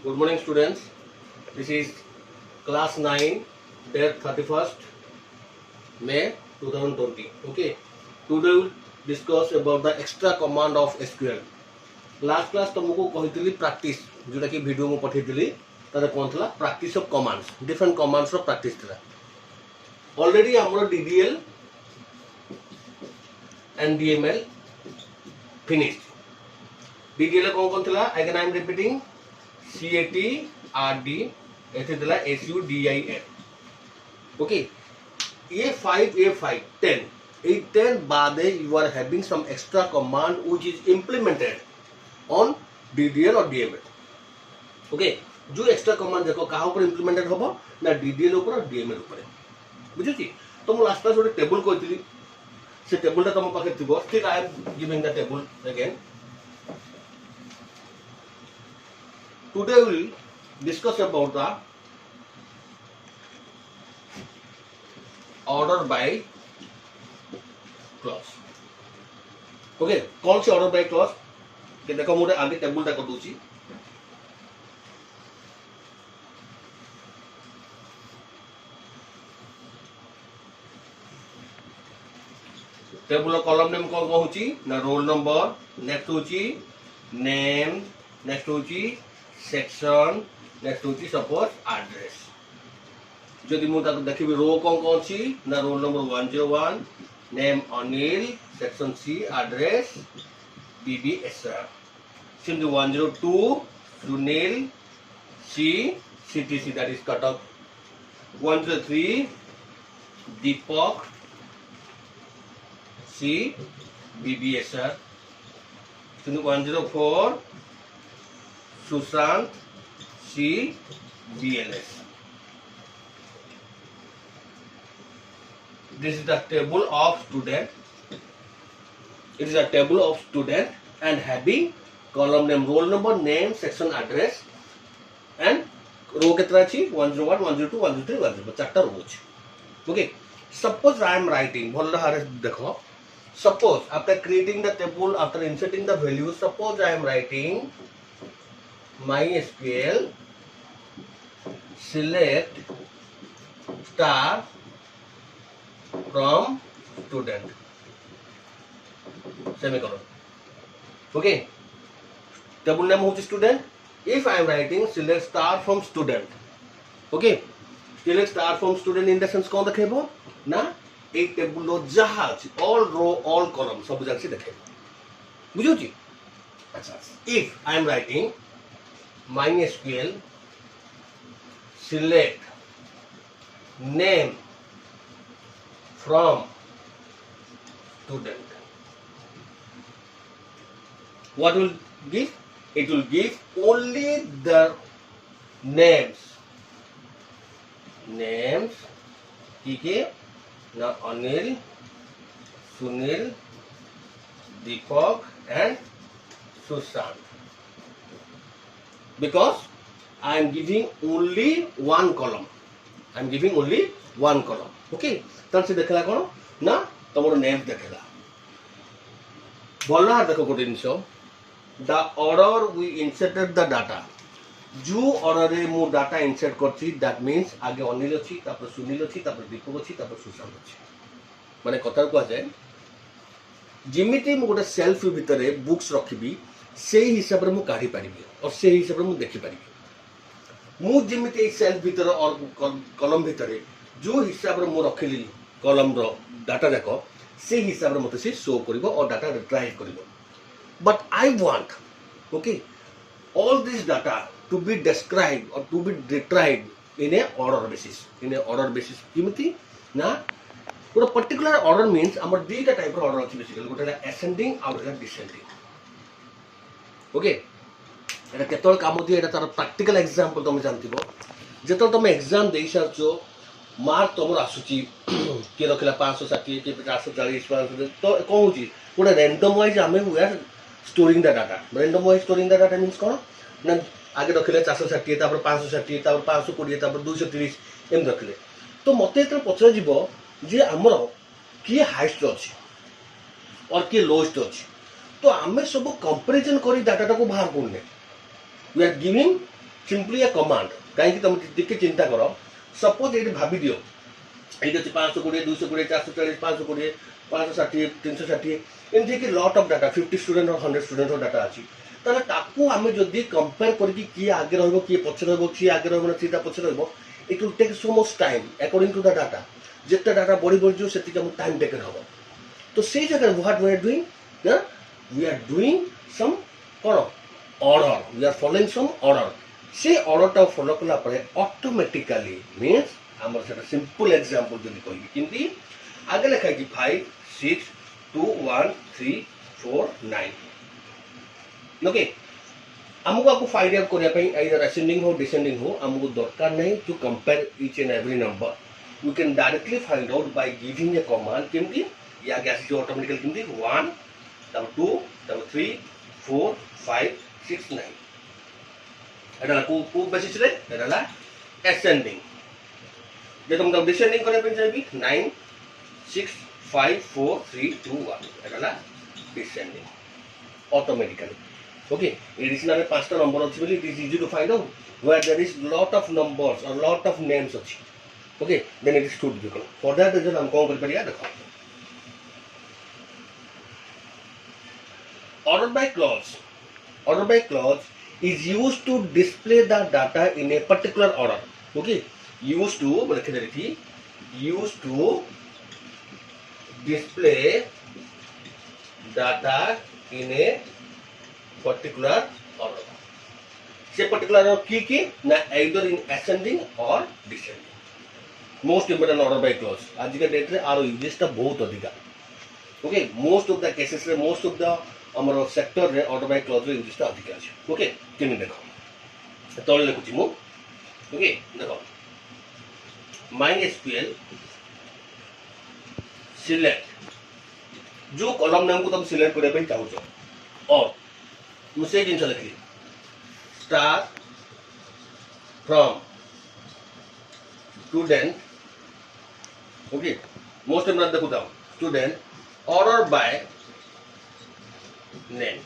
Good morning, students. This is class 9, date 31st May 2020. Okay. Today we'll discuss about the extra command of SQL. Last class तुमको कही practice जोटा कि video में पठेइली तारे कौन थला practice of commands, different commands of practice थला. Already हमरो DDL and DML finished. DDL कौन थला? Again I am repeating. CAT RD ऐसे दिला SUDIN. Okay. A5 10. A 10 बाद you are having some extra command which is implemented on DDL और DML. Okay. जो extra command देखो कहाँ ऊपर implemented होगा ना DDL ऊपर और DML ऊपर. बुझे छी? तो मैं last class एक table को इतनी से table टा तम पाके थी बस. Still I am giving the table again. Today we will discuss about the order by clause. Okay, कौन सी order by clause? कि देखो मुझे आगे टेबल टा कर दूँगी. टेबल कॉलम नेम कौन होची ना रोल नंबर, नेक्स्ट होची नेम, नेक्स्ट होची सेक्शन, नेक्स्ट होची सपोज एड्रेस. जदि मु ताको देखिबी रो कौन छी ना roll number 101, name Anil, section C address BBSR. सिंधु 102 Sunil C CTC that is Cuttack. 103 Deepak C BBSR. सिंधु 104 Sushant C BLS. This is the table of student. It is a table of student and having column name, roll number, name, section, address, and row कितना छी 101, 102, 103, 104 चारटा row छी. Okay. Suppose I am writing. भल हारे देखो. Suppose after creating the table, after inserting the values, suppose I am writing MySQL select star from student semicolon. Okay. Table name होची student. If I am writing select star from student. Okay. Select star from student in the sense कौन देखेबो ना एक table लो जहाँ अछि all row all column सब जगह से देखेबो. बुझो छी? अच्छा. If I am writing MySQL select name from student. What will give? It will give only the names. Names. ठीक ना Anil, Sunil, Deepak and Sushant. Because I am giving only one column. I am giving only one column. Okay. तब से देखला कौन ना तमरो name देखला. बोलना देखो कोटे निशो. The order we inserted the data. जो order रे मु data insert करछि that means आगे अनिल अछि, तापर सुनील अछि, तापर दीपक अछि, तापर सुशांत अछि. माने कथा को जाय जिमिति मु गोटे सेल्फ भितरे बुक्स रखिबी सेही हिसाब रे मु काढी पारिबी और सेही हिसाब रे मु देखि पारिबी. मु जिमिति सेल्फ भितरे और कलम भितरे जो हिसाब रे मु रखिली कलम रो डाटा जाको से हिसाब रे मते से शो करिवो और डाटा रिट्राइव करिवो. But I want okay all this data to be described or to be retrieved in a order basis किमिति ना गोटे पर्टिकुलर ऑर्डर मीन्स हमर दीटा टाइप रो ऑर्डर अछि बेसिकली गोटे असेंडिंग और गोटे डिसेंडिंग. ओके एटा केतोल काम दिए एटा तार प्रैक्टिकल एग्जांपल तुम जानथिबो जेतो तुम एग्जाम देई साचो मार्क तुमर आसुची के रखला 560 के 440 500 तो कहूची गोटे रैंडम वाइज हमें we are storing the data. Random wise storing the data means कोन ना आगे रखले 460 तापर 560 तापर 520 तापर 230 एम रखले तो मते एत पचरा जीवो जे हमर किए हाइस्ट अछि और किए लोएस्ट अछि. तो आमे सब कंपैरिजन करी डाटा को बाहर करने we are giving simply a command कहीं तुम टिके चिंता कर सपोज ये भाभी दियो ये 520 220 440 520 560 360 एमती कि लॉट ऑफ डाटा 50 स्टूडेंट और 100 स्टूडेंट डाटा अच्छी ताले ताकू आमे जदी कंपेयर करके किए आगे रहबो किए पछे रहबो किए आगे रहबो ना सीधा पछे रहबो it will take so much time according to the data जितना डाटा बड़ी बड़ी जो सेति हम टाइम टेकन हो तो से जगह व्हाट वी आर डूइंग ना वी आर डूइंग सम करो order we are following some order से ऑर्डर टा फॉलो कला परे ऑटोमेटिकली मींस हमर सेटा सिंपल एग्जांपल जदी कहबी किंती आगे लिखा कि 5 6 2 1 3 4 9 ओके हमको आपको फाइंड आउट करने पे आइदर असेंडिंग हो डिसेंडिंग हो हमको दरकार नहीं to compare each and every number we can directly find out by giving a command केमती या गैस जो ऑटोमेटिकली केमती 1 तब 2 तब 3 4 5 6 9 एडा को बेसिस रे एडा असेंडिंग जे तुम डिसेंडिंग करने पे जाबी 9 6 5 4 3 2 1 एडा डिसेंडिंग ऑटोमेटिकली okay additional पांचटा नंबर अछि बोली it is easy to find out where there is lot of numbers और लॉट ऑफ नेम्स अछि okay then it is too difficult for that reason हम कोन कर परिया देखो order by clause is used to display the data in a particular order okay used to लिख दे थी used to display data in a particular order से particular order की ना either in ascending or descending most important order by clause आज के date रे आरो uses ता बहुत अधिका okay most of the cases रे मोस्ट ऑफ द हमर सेक्टर रे ऑर्डर बाय क्लॉज रे यूजेस ता अधिका अछि ओके केने देखो तळे लिखुची मु ओके देखो MySQL सिलेक्ट जो कॉलम नाम को तुम सिलेक्ट करे पे चाहो छ और मुझे जिन लिखी start from student okay most important देखो दाओ student order by name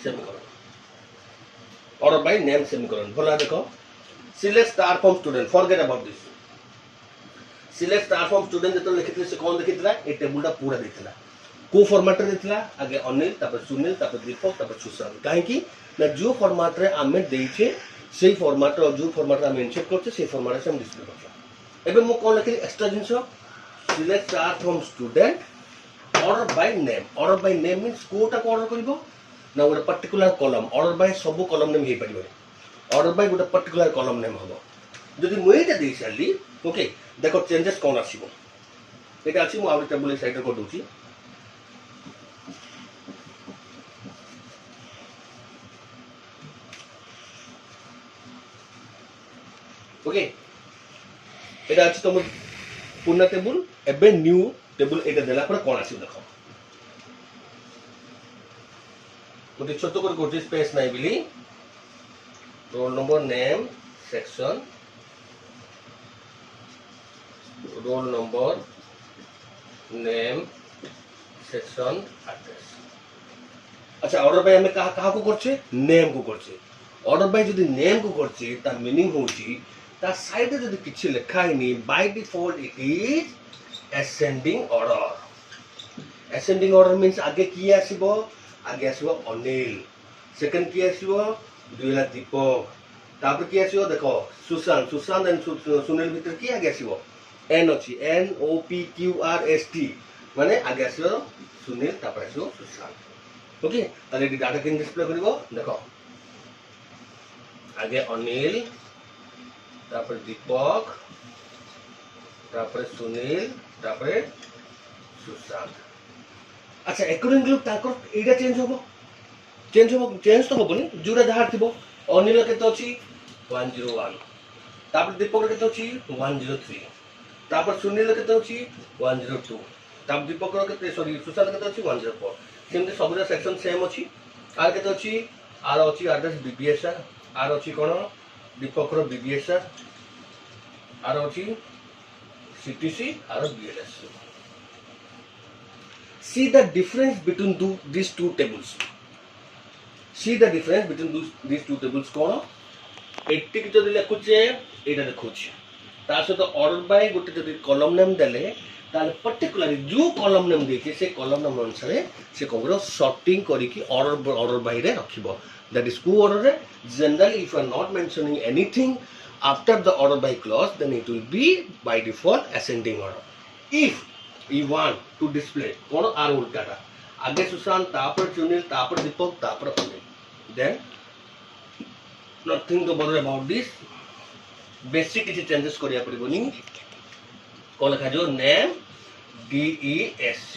semicolon order by name semicolon बोला देखो select star from student forget about this select star from student जो लिखितले से कौन लिखितला ए टेबल टा पूरा देथिला को फॉर्मेट रे देथिला आगे अनिल तापर सुनील तापर दीपक तापर सुशांत काहे की ना जो फॉर्मेट रे आमे देइछे सेही फॉर्मेट रो जो फॉर्मेट रे आमे इनसेट करछे सेही फॉर्मेट से हम डिस्प्ले करछे एबे मु कोन लिखि एक्स्ट्रा जिंस select star from student order by name means कोटा को ऑर्डर करबो ना ଗୋଟେ पर्टिकुलर कॉलम ऑर्डर बाय सब कॉलम नेम हे परिबो ऑर्डर बाय ଗୋଟେ पर्टिकुलर कॉलम नेम हबो जदि मु एटा देइ साली ओके देखो चेंजेस कोन आसीबो एटा अछि मु आउट टेबल साइड रे कर दोची ओके एटा अछि तुम पुना टेबल एबे न्यू टेबल एटा देला पर कोन आसी देखो गोटे छोट कर गोटे स्पेस नाही बिली roll number name section roll number name section address अच्छा ऑर्डर बाय हमें कहा को करछे नेम को करछे ऑर्डर बाय जदी नेम को करछे ता मीनिंग होची ता साइड रे जदी किछि लिखा हिनी by default it is ascending order means आगे की आसीबो आगे आसीबो अनिल सेकंड की आसीबो दुइला दीपक तापर की आसीबो देखो सुशांत एंड सुनील भीतर की आगे आसीबो एन अछि NOPQRST माने आगे आसीबो सुनील तापर आसीबो सुशांत ओके ताले डाटा केन डिस्प्ले करिवो देखो आगे अनिल तापर दीपक तापर सुनील तापर सुशांत अच्छा according to Takar Etah change तो होबनी जुरा जहार थिबो अनिल केते अछि 101 तापर दीपक केते अछि 103 तापर सुनील केते अछि 102 तापर दीपक केते सॉरी सुशांत केते अछि 104 सेमते सबरा सेक्शन सेम अछि आर केते अछि आर अछि एड्रेस BBSR आर अछि कोन दीपक रो BBSR आर अछि CTC आर BLS see the difference between these two tables see the difference between these two tables कोन ଏତିକି ଯଦି ଲେଖୁଛେ ଏଇଟା ଦେଖୁଛି ତା ସହିତ ଅର୍ଡର ବାଇ ଗୋଟେ ଯଦି କଲମ ନେମ୍ ଦେଲେ ତାହେଲେ ପର୍ଟିକୁଲାରଲି ଯେଉଁ କଲମ ନେମ୍ ଦେଇଛି ସେ କଲମ ନେମ୍ ଅନୁସାରେ ସେ କ'ଣ କରିବ ସର୍ଟିଂ କରିକି ଅର୍ଡର ବାଇରେ ରଖିବ ଦ୍ୟାଟ୍ ଇଜ୍ କୋଉ ଅର୍ଡରରେ generally if you are not mentioning anything after the order by clause then it will be by default ascending order. If you want to display कौन आर उल्टा आगे सुशांत तापर चुनिल तापर दीपक तापर Anil then nothing to bother about this basic किसी changes करिया पड़िबोनी कौन लिखा जो name DESC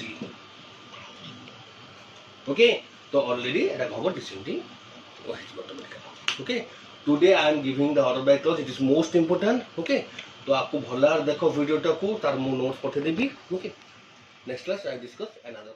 okay तो already एटा खबर descending okay today I am giving the order by clause it is most important okay तो आपको भला देखो वीडियो टाकू तार मु notes पठे Devi okay next class I discuss another